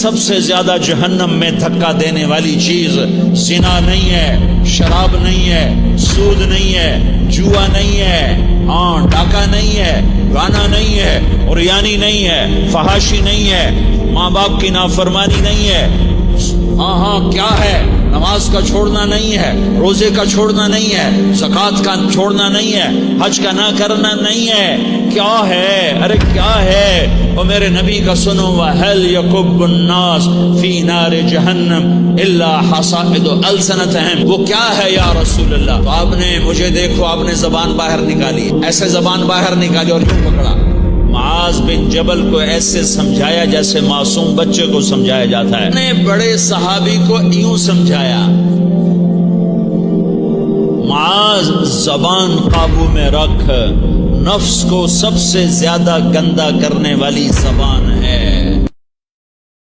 سب سے زیادہ جہنم میں دھکا دینے والی چیز زنا نہیں ہے، شراب نہیں ہے، سود نہیں ہے، جوا نہیں ہے، ڈاکہ نہیں ہے، گانا نہیں ہے، عریانی نہیں ہے، فحاشی نہیں ہے، ماں باپ کی نافرمانی نہیں ہے، کیا ہے؟ نماز کا چھوڑنا نہیں ہے، روزے کا چھوڑنا نہیں ہے، زکوٰۃ کا چھوڑنا نہیں ہے، حج کا نہ کرنا نہیں ہے، کیا ہے؟ ارے کیا ہے؟ اور میرے نبی کا سنو، وَهَلْ يَكُبُّ النَّاسُ فِي نَارِ جَهَنَّمَ إِلَّا حَصَائِدُ أَلْسِنَتِهِمْ، وہ کیا ہے یا رسول اللہ؟ تو آپ نے مجھے دیکھو، آپ نے زبان باہر نکالی، ایسے زبان باہر نکالی اور یوں پکڑا۔ معاذ بن جبل کو ایسے سمجھایا جیسے معصوم بچے کو سمجھایا جاتا ہے، نے بڑے صحابی کو یوں سمجھایا، معاذ زبان قابو میں رکھ، نفس کو سب سے زیادہ گندا کرنے والی زبان ہے۔